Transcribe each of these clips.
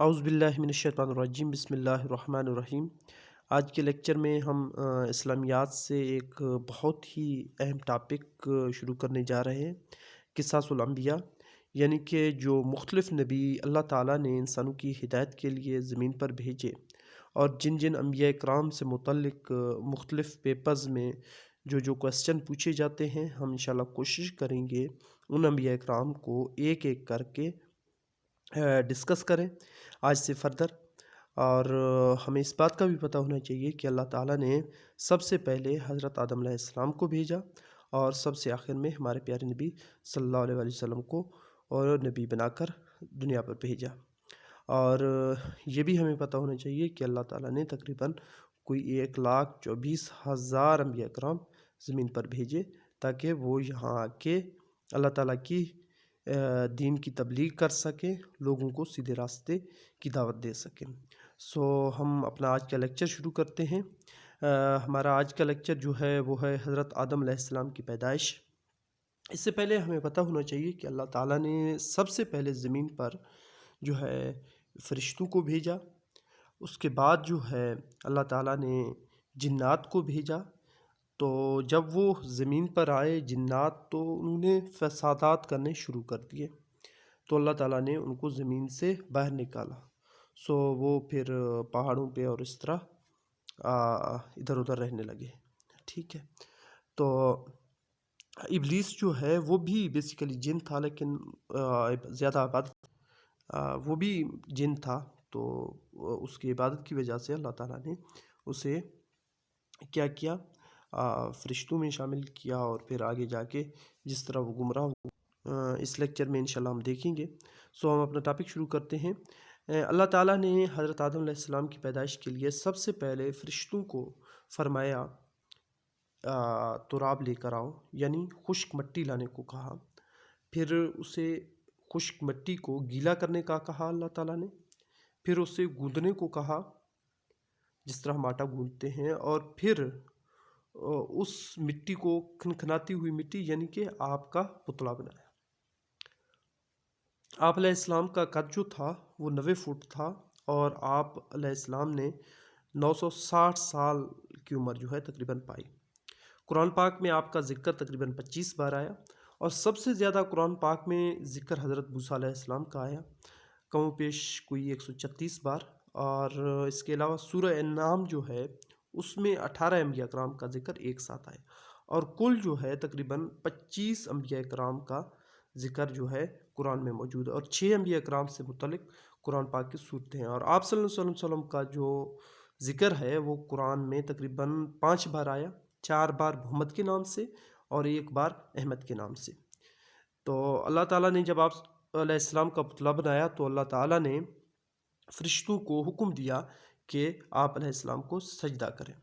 اعوذ باللہ من الشیطان الرجیم، بسم اللہ الرحمن الرحیم۔ آج کے لیکچر میں ہم اسلامیات سے ایک بہت ہی اہم ٹاپک شروع کرنے جا رہے ہیں، قصص الانبیاء، یعنی کہ جو مختلف نبی اللہ تعالیٰ نے انسانوں کی ہدایت کے لیے زمین پر بھیجے، اور جن جن انبیاء کرام سے متعلق مختلف پیپرز میں جو کوسچن پوچھے جاتے ہیں، ہم انشاءاللہ کوشش کریں گے ان انبیاء کرام کو ایک ایک کر کے ڈسکس کریں آج سے فردر۔ اور ہمیں اس بات کا بھی پتہ ہونا چاہیے کہ اللہ تعالیٰ نے سب سے پہلے حضرت آدم علیہ السلام کو بھیجا، اور سب سے آخر میں ہمارے پیارے نبی صلی اللہ علیہ وسلم کو اور نبی بنا کر دنیا پر بھیجا۔ اور یہ بھی ہمیں پتہ ہونا چاہیے کہ اللہ تعالیٰ نے تقریباً کوئی 1,24,000 انبیاء کرام زمین پر بھیجے، تاکہ وہ یہاں آ کے اللہ تعالیٰ کی دین کی تبلیغ کر سکیں، لوگوں کو سیدھے راستے کی دعوت دے سکیں۔ ہم اپنا آج کا لیکچر شروع کرتے ہیں۔ ہمارا آج کا لیکچر جو ہے وہ ہے حضرت آدم علیہ السلام کی پیدائش۔ اس سے پہلے ہمیں پتہ ہونا چاہیے کہ اللہ تعالیٰ نے سب سے پہلے زمین پر جو ہے فرشتوں کو بھیجا، اس کے بعد جو ہے اللہ تعالیٰ نے جنات کو بھیجا۔ تو جب وہ زمین پر آئے جنات، تو انہوں نے فسادات کرنے شروع کر دیے، تو اللہ تعالیٰ نے ان کو زمین سے باہر نکالا۔ وہ پھر پہاڑوں پہ اور اس طرح ادھر ادھر رہنے لگے، ٹھیک ہے۔ تو ابلیس جو ہے وہ بھی بیسیکلی جن تھا، لیکن زیادہ عبادت وہ بھی جن تھا، تو اس کی عبادت کی وجہ سے اللہ تعالیٰ نے اسے کیا کیا، فرشتوں میں شامل کیا، اور پھر آگے جا کے جس طرح وہ گمراہ ہو، اس لیکچر میں انشاءاللہ ہم دیکھیں گے۔ ہم اپنا ٹاپک شروع کرتے ہیں۔ اللہ تعالیٰ نے حضرت آدم علیہ السلام کی پیدائش کے لیے سب سے پہلے فرشتوں کو فرمایا تراب لے کر آؤ، یعنی خشک مٹی لانے کو کہا۔ پھر اسے خشک مٹی کو گیلا کرنے کا کہا اللہ تعالیٰ نے، پھر اسے گوندنے کو کہا جس طرح ہم آٹا گوندتے ہیں، اور پھر اس مٹی کو کھنکھناتی ہوئی مٹی یعنی کہ آپ کا پتلا بنایا۔ آپ علیہ السلام کا قد جو تھا وہ 90 فٹ تھا، اور آپ علیہ السلام نے 960 سال کی عمر جو ہے تقریباً پائی۔ قرآن پاک میں آپ کا ذکر تقریباً 25 بار آیا، اور سب سے زیادہ قرآن پاک میں ذکر حضرت موسیٰ علیہ السلام کا آیا، کم و بیش کوئی 136 بار۔ اور اس کے علاوہ سورہ انعام جو ہے اس میں 18 انبیاء کرام کا ذکر ایک ساتھ آیا، اور کل جو ہے تقریباً 25 انبیاء کرام کا ذکر جو ہے قرآن میں موجود ہے، اور 6 انبیاء کرام سے متعلق قرآن پاک کی صورتیں ہیں۔ اور آپ صلی اللہ علیہ وسلم کا جو ذکر ہے وہ قرآن میں تقریباً 5 بار آیا، 4 بار محمد کے نام سے اور 1 بار احمد کے نام سے۔ تو اللہ تعالیٰ نے جب آپ علیہ السلام کا پتلا بنایا، تو اللہ تعالیٰ نے فرشتوں کو حکم دیا کہ آپ علیہ السلام کو سجدہ کریں،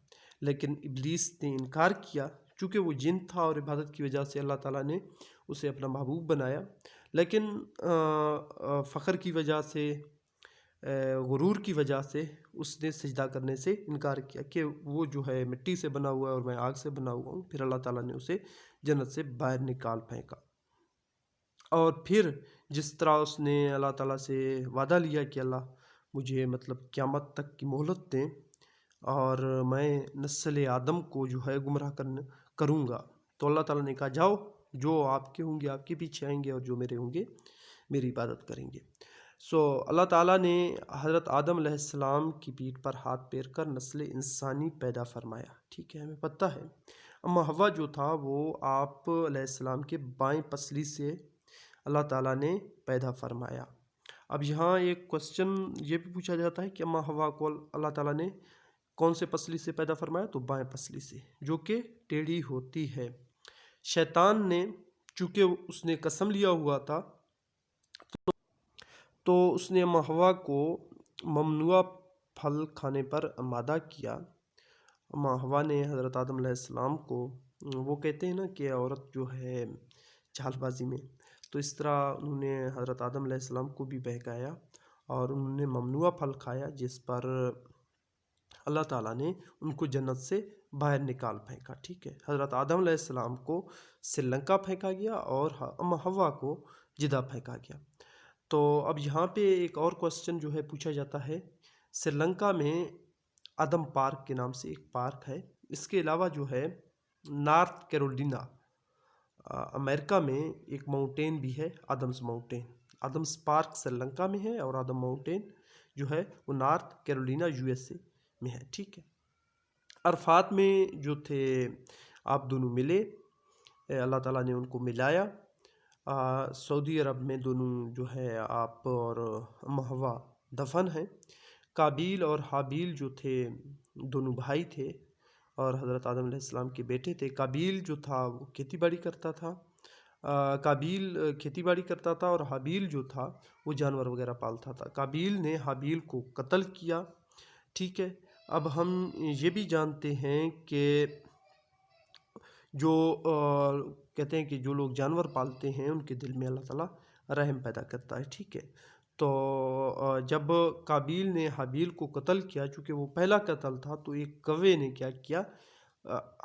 لیکن ابلیس نے انکار کیا، چونکہ وہ جن تھا اور عبادت کی وجہ سے اللہ تعالیٰ نے اسے اپنا محبوب بنایا، لیکن فخر کی وجہ سے، غرور کی وجہ سے اس نے سجدہ کرنے سے انکار کیا کہ وہ جو ہے مٹی سے بنا ہوا ہے اور میں آگ سے بنا ہوا ہوں۔ پھر اللہ تعالیٰ نے اسے جنت سے باہر نکال پھینکا، اور پھر جس طرح اس نے اللہ تعالیٰ سے وعدہ لیا کہ اللہ مجھے قیامت تک کی مہلت دیں، اور میں نسل آدم کو جو ہے گمراہ کروں گا، تو اللہ تعالیٰ نے کہا جاؤ، جو آپ کے ہوں گے آپ کے پیچھے آئیں گے، اور جو میرے ہوں گے میری عبادت کریں گے۔ اللہ تعالیٰ نے حضرت آدم علیہ السلام کی پیٹھ پر ہاتھ پھیر کر نسل انسانی پیدا فرمایا، ٹھیک ہے۔ ہمیں پتہ ہے اما حوا جو تھا وہ آپ علیہ السلام کے بائیں پسلی سے اللہ تعالیٰ نے پیدا فرمایا۔ اب یہاں ایک کوسچن یہ بھی پوچھا جاتا ہے کہ اما حوا کو اللہ تعالیٰ نے کون سے پسلی سے پیدا فرمایا؟ تو بائیں پسلی سے، جو کہ ٹیڑھی ہوتی ہے۔ شیطان نے چونکہ اس نے قسم لیا ہوا تھا، تو اس نے اما حوا کو ممنوع پھل کھانے پر آمادہ کیا۔ اما حوا نے حضرت آدم علیہ السلام کو، وہ کہتے ہیں نا کہ عورت جو ہے چال بازی میں، تو اس طرح انہوں نے حضرت آدم علیہ السلام کو بھی بہکایا، اور انہوں نے ممنوع پھل کھایا، جس پر اللہ تعالیٰ نے ان کو جنت سے باہر نکال پھینکا، ٹھیک ہے۔ حضرت آدم علیہ السلام کو سری لنکا پھینکا گیا، اور اما حوا کو جدہ پھینکا گیا۔ تو اب یہاں پہ ایک اور کوسچن جو ہے پوچھا جاتا ہے، سری لنکا میں ادم پارک کے نام سے ایک پارک ہے، اس کے علاوہ جو ہے نارتھ کیرولینا امریکہ میں ایک ماؤنٹین بھی ہے، آدمز ماؤنٹین۔ آدمز پارک سری لنکا میں ہے اور آدم ماؤنٹین جو ہے وہ نارتھ کیرولینا USA میں ہے، ٹھیک ہے۔ عرفات میں جو تھے آپ دونوں ملے، اللہ تعالیٰ نے ان کو ملایا۔ سعودی عرب میں دونوں جو ہے آپ اور حوا دفن ہیں۔ قابیل اور حابیل جو تھے دونوں بھائی تھے اور حضرت آدم علیہ السلام کے بیٹے تھے۔ قابیل جو تھا وہ کھیتی باڑی کرتا تھا، قابیل کھیتی باڑی کرتا تھا اور حابیل جو تھا وہ جانور وغیرہ پالتا تھا۔ قابیل نے حابیل کو قتل کیا، ٹھیک ہے۔ اب ہم یہ بھی جانتے ہیں کہ جو کہتے ہیں کہ جو لوگ جانور پالتے ہیں ان کے دل میں اللہ تعالیٰ رحم پیدا کرتا ہے، ٹھیک ہے۔ تو جب قابیل نے حابیل کو قتل کیا، چونکہ وہ پہلا قتل تھا، تو ایک کوے نے کیا کیا،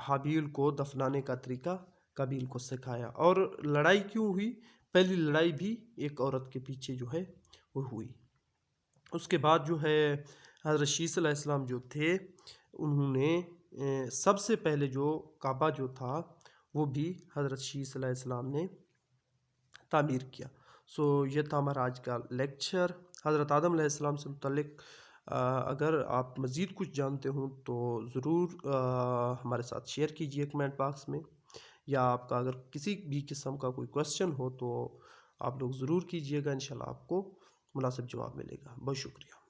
حابیل کو دفنانے کا طریقہ قابیل کو سکھایا۔ اور لڑائی کیوں ہوئی؟ پہلی لڑائی بھی ایک عورت کے پیچھے جو ہے وہ ہوئی۔ اس کے بعد جو ہے حضرت شیس علیہ السلام جو تھے انہوں نے سب سے پہلے جو کعبہ جو تھا وہ بھی حضرت شیس علیہ السلام نے تعمیر کیا۔ یہ تھا ہمارا آج کا لیکچر حضرت آدم علیہ السلام سے متعلق۔ اگر آپ مزید کچھ جانتے ہوں تو ضرور ہمارے ساتھ شیئر کیجئے کمنٹ باکس میں، یا آپ کا اگر کسی بھی قسم کا کوئی کوسچن ہو تو آپ لوگ ضرور کیجئے گا، انشاءاللہ آپ کو مناسب جواب ملے گا۔ بہت شکریہ۔